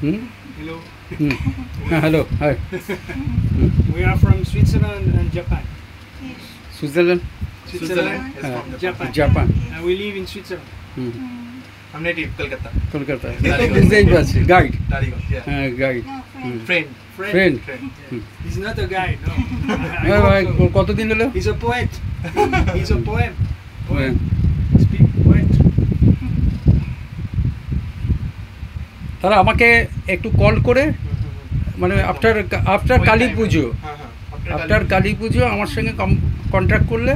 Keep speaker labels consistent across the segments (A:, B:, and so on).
A: Hello.
B: Hello. Hi.
A: We are from Switzerland and Japan.
B: Switzerland.
A: Switzerland, Japan.
B: Japan.
A: And we live in Switzerland.
C: I'm native Kolkata.
B: Kolkata.
C: Taligarh.
B: This is bus guide.
C: Taligarh, yeah.
B: Guide.
C: Friend.
B: Friend.
A: He's not a guy, no.
B: কতদিন হলো?
A: He's a poet. He's a poem.
B: Poem.
A: Speak poet.
B: তাহলে আমাকে একটু call করে মানে after Kali পুজো after Kali পুজো আমার সঙ্গে contact করলে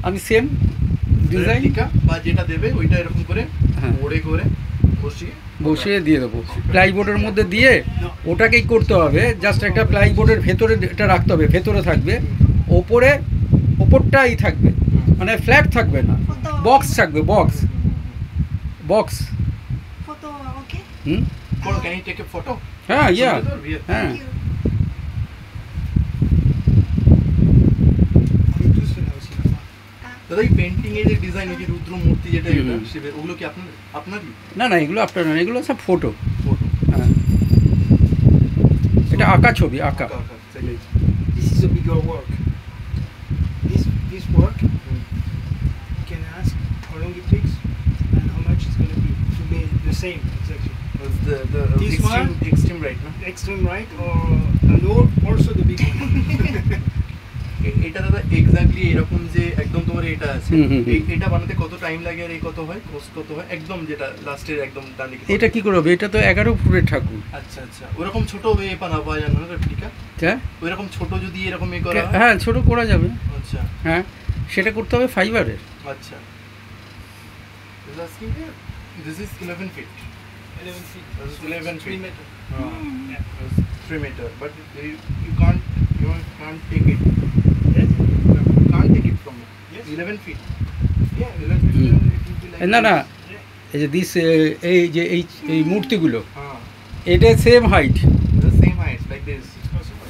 B: আমি সেম ডিজাইন
C: বা যেটা দেবে ওইটা এরকম করে ওড়ে করে
B: বসিয়ে দিয়ে দেবো প্লাইবোর্ডের মধ্যে দিয়ে ওটাকেই করতে হবে জাস্ট একটা প্লাইবোর্ডের ভেতরে এটা রাখতে হবে ভেতরে থাকবে ওপরটাই থাকবে মানে ফ্ল্যাট থাকবে না বক্স থাকবে box
D: Photo, okay?
C: Can you take a photo?
B: হ্যাঁ ইয়া হ্যাঁ
C: দাদা এই পেন্টিং এর যে ডিজাইন এই যে রুদ্র মূর্তি যেটা এটা শিবের ওগুলো কি আপনারই
B: না এগুলো আপনার না এগুলো সব ফটো
C: ফটো
B: হ্যাঁ এটা আঁকা ছবি আঁকা
A: This is a bigger work. This work, you can ask how long it takes and how much it's going to be to make the same exactly.
C: the
A: This
C: extreme right না
A: Extreme right and also the big one.
C: এটা দাদা exactly এরকম যে একদম তোমার এটা আছে এটা বানাতে কত টাইম লাগে আর এই কত হয় কষ্ট কত হয় একদম যেটা লাস্টের একদম ডান দিকে
B: এটা কি করে হবে এটা তো 11 ফুটের ঠাকুর
C: আচ্ছা ওরকম ছোট হবে বানাবো জানো না রেপ্লিকা
B: হ্যাঁ
C: ওইরকম ছোট যদি এরকম করা হয়
B: হ্যাঁ ছোট করা যাবে
C: আচ্ছা
B: হ্যাঁ সেটা করতে হবে ফাইবারের
C: আচ্ছা this is 11 feet
A: 11 feet.
C: This is 11 feet
A: 3 meter.
C: Yeah. 3 meter but you can't take it
A: Yes.
C: you can't take it from
A: Yes.
C: 11 feet
A: Yeah, 11 feet. It will be like
B: না
A: this. Yeah.
B: এই যে this এই যে এই মূর্তিগুলো
C: huh
B: এটা same height
C: the same height like this
A: It's possible.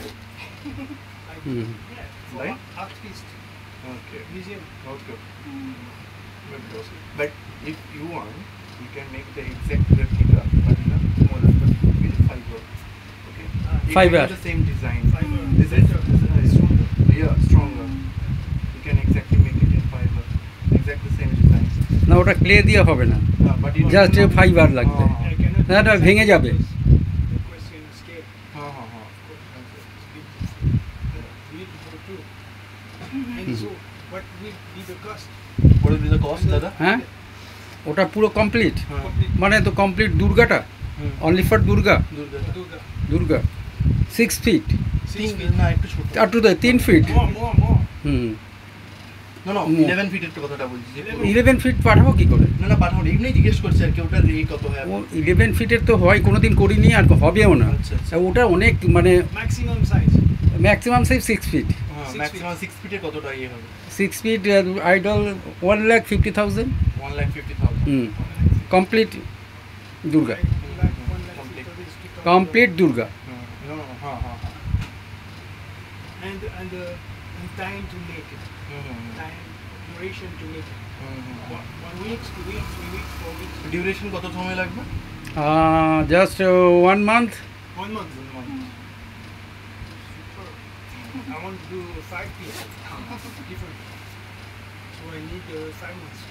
A: Yeah, for
C: Right?
A: artist
C: okay
A: museum.
C: okay but if you want you can make the exact replica but in a smaller but with fiber okay you
B: Fiber.
C: can do the same design
A: Fiber.
C: this is stronger yeah stronger you can exactly make it in fiber exact the same design
B: না ওটা clay দিয়ে হবে না
C: but it
B: just fibre লাগবে
A: I cannot
B: না এটা ভেঙে যাবে
A: the question is scale. Beautiful too. And so, what will be the cost?
C: what will be the cost dada
B: হ্যাঁ ওটা পুরো কমপ্লিট
A: Complete
B: মানে তো কমপ্লিট দুর্গাটা only for
C: durga
B: Durga 6 feet
A: 6 feet.
C: না একটু ছোট
B: আর টু 3 ফিট
A: More.
C: না না
B: More.
C: 11 ফিট এর কথাটা বলছি
B: 11 ফিট পাঠাবো কি করে
C: না পাঠাও এমনি জিজ্ঞেস করছি আর কি ওটার রেট কত হয়
B: ও 11 ফিটের তো হয় কোনোদিন করিনি আর হবেও না
C: আচ্ছা, আচ্ছা।
B: ওটা অনেক মানে
A: Maximum size.
B: Maximum size 6 feet
C: maximum 6 ফিটের কতটা ইয়ে হবে
B: 6 feet idol 1,50,000
C: 1,50,000
B: complete Durga complete Durga
A: And time to make it. Time duration to make it. 1 week, 2 weeks, 3 weeks, 4 weeks.
C: Duration কত সময় লাগবে
B: just 1 month
A: 1 month. Super. I want to do 5 pieces. Different. So I need 5 months.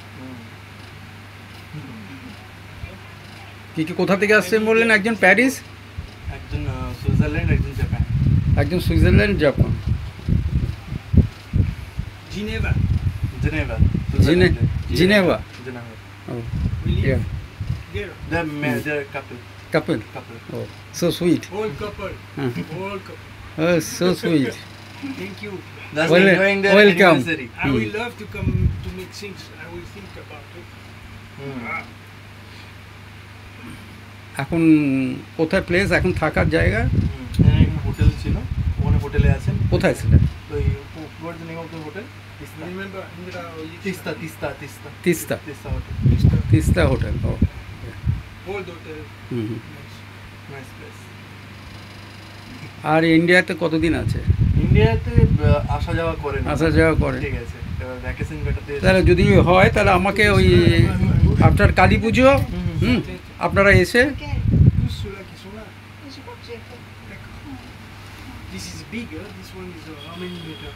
B: কি কোথা থেকে আসছেন বললেন একজন Paris
C: একজন সুইজারল্যান্ড একজন জাপান
B: একজন Switzerland Japan
A: Geneva.
C: Geneva
B: Geneva
A: We live
B: Yeah.
A: there.
C: the couple
B: couple ও so sweet
A: Whole couple.
B: Huh.
A: Whole couple.
B: So sweet
A: Thank you.
C: that's
B: Well,
C: enjoying their
B: welcome.
C: anniversary
A: I will love to come to make things. I will think about it. Ah,
B: এখন কোথায় place এখন থাকার জায়গা
C: hotel ছিল ওখানে হোটেলে আছেন
B: কোথায় সেটা
C: তো what the name of the hotel
A: remember Indira
C: Teesta
B: Teesta
C: hotel
B: Teesta hotel ও
A: old hotel.
B: Hmm
C: nice place
B: আর ইন্ডিয়াতে কতদিন আছে
C: ইন্ডিয়াতে আসা যাওয়া করেন
B: আসা যাওয়া করে
C: ঠিক আছে ভ্যাকেশন কাটাতে
B: তাহলে যদি হয় তাহলে আমাকে ওই আফটার কালী পুজো আপনারা এসে
A: Tous ceux-là qui sont là. bigger. This one is how many meter?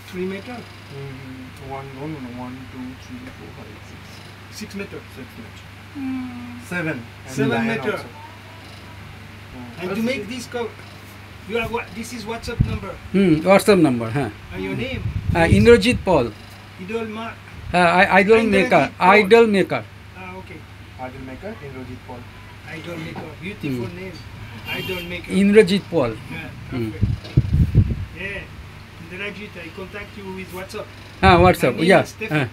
A: 3 meter?
C: 1, 2, 3, 4, 5, 6.
A: 6 meter.
C: 6 meter. 7. And
A: 7
C: lion
A: meter.
C: also.
A: And to make this you have what? This is WhatsApp number
B: WhatsApp number হ্যাঁ
A: and your name.
B: Indrajit Paul
A: Idol Mark.
B: Idol maker idol maker
A: Okay.
C: Idol maker, Indrajit Paul.
A: Idol maker. Beautiful name. Idol maker.
B: Indrajit Paul
A: Yeah, perfect. Yeah. Indrajit, I contact you with WhatsApp.
B: হ্যাঁ WhatsApp
A: My name
B: yeah
A: is Stefan.
B: হ্যাঁ